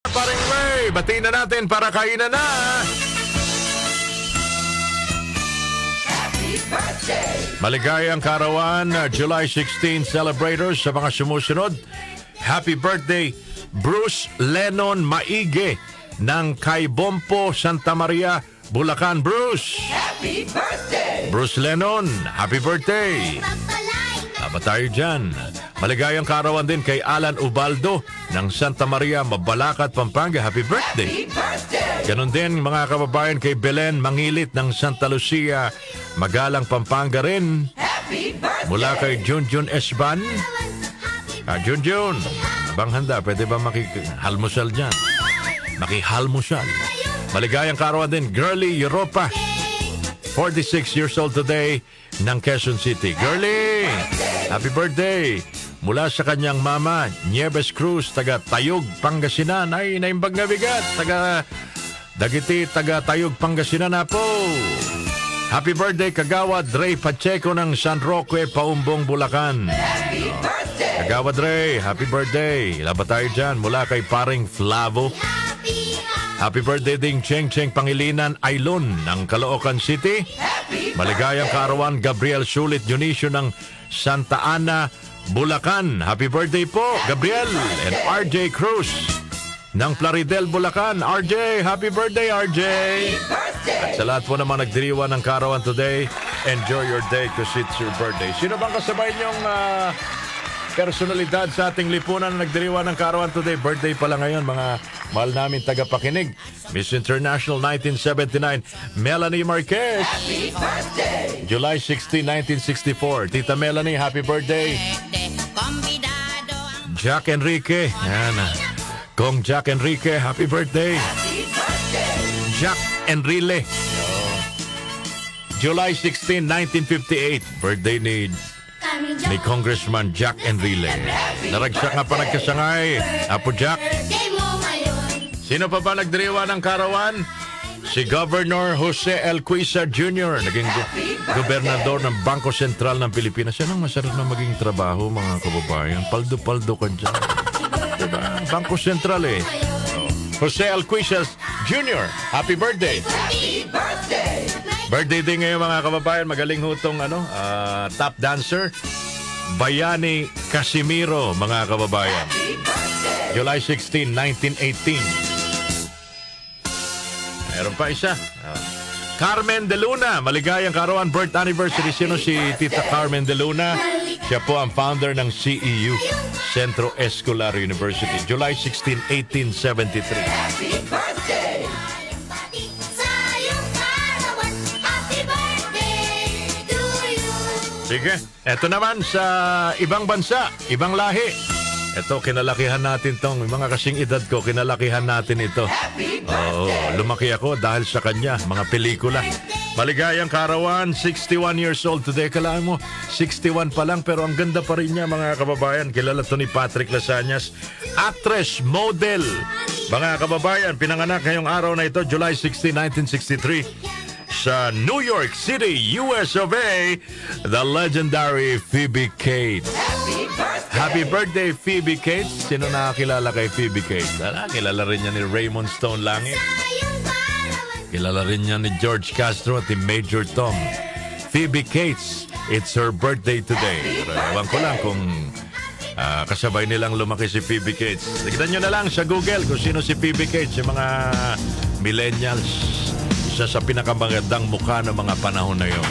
Paring Ray, batiin na natin para kainan na. Maligayang karawan, July 16 celebrators sa mga sumusunod. Happy birthday, Bruce Lennon Maige ng Caibompo, Santa Maria, Bulacan. Bruce! Happy birthday! Bruce Lennon, happy birthday! Aba tayo dyan. Maligayang karawan din kay Alan Ubaldo ng Santa Maria, Mabalacat, Pampanga. Happy birthday! Happy birthday! Ganon din mga kababayan kay Belen Mangilit ng Santa Lucia, Magalang, Pampanga rin. Happy birthday! Mula kay Junjun Esban. Junjun, abang handa, pwede ba makihalmusal dyan? Makihalmusal. Maligayang karawan din, Girlie Europa, 46 years old today, ng Quezon City. Girlie, happy birthday! Mula sa kanyang mama, Nieves Cruz, taga Tayug, Pangasinan. Ay, naimbag na bigat. Taga Dagiti, taga Tayug, Pangasinan na po. Happy birthday, Kagawad Ray Pacheco ng San Roque, Paumbong, Bulacan. Happy birthday! Kagawad Ray, happy birthday. Laban tayo dyan mula kay paring Flavo. Happy birthday ding Cheng Cheng Pangilinan Aylon ng Caloocan City. Happy Maligayang karawan, Gabriel Sulit Dionisio ng Santa Ana, Bulacan. Happy birthday po, Gabriel. And RJ Cruz ng Plaridel, Bulacan. RJ, happy birthday, RJ. At sa lahat po naman nagdiriwan ng karawan today, enjoy your day because it's your birthday. Sino bang kasabay niyong personalidad sa ating lipunan na nagdiriwan ng karawan today? Birthday pala ngayon, mga mahal namin tagapakinig. Miss International 1979, Melanie Marquez. Happy birthday! July 16, 1964, Tita Melanie, happy birthday. Jack Enrique, yan. Kong Jack Enrique, happy birthday. Happy birthday! Jack Enrile. July 16, 1958, birthday ni Congressman Jack Enrile. Naragsak nga pa nagkasangay. Apo Jack. Sino pa ba nagdiriwa ng karawan? Si Governor Jose L. Cuisa Jr., naging gobernador ng Bangko Sentral ng Pilipinas. Yan ang masarap na maging trabaho, mga kababayan. Paldo-paldo ka dyan. Diba? Bangko Sentral eh. Jose L. Cuisa Jr., happy birthday. Happy birthday! Birthday din ngayon, mga kababayan. Magaling hutong top dancer, Bayani Casimiro, mga kababayan. Happy birthday! July 16, 1918. Meron pa isa. Carmen De Luna, maligayang karawan, birth anniversary. Sino si Tita Carmen De Luna? Siya po ang founder ng CEU, Centro Escolar University. July 16, 1873. Happy birthday! Sige, eto naman sa ibang bansa, ibang lahi. Eto, kinalakihan natin tong, mga kasing edad ko, kinalakihan natin ito. Happy Oo, birthday! lumaki ako dahil sa kanya, mga pelikula. Maligayang karawan, 61 years old today. Kailangan mo, 61 pa lang, pero ang ganda pa rin niya, mga kababayan. Kilala to ni Patrick Lasanias. Actress, model. Mga kababayan, pinanganak ngayong araw na ito, July 16, 1963. Sa New York City, US of A, the legendary Phoebe Cates. Happy birthday! Happy birthday, Phoebe Cates. Sino nakakilala kay Phoebe Cates? Kilala rin niya ni Raymond Stone Langit. Kilala rin niya ni George Castro at ni Major Tom. Phoebe Cates, it's her birthday today. Pero ewan ko lang kung kasabay nilang lumaki si Phoebe Cates. Tignan nyo na lang sa Google kung sino si Phoebe Cates, yung mga millennials. Isa sa pinakamagandang mukha ng mga panahon na yun.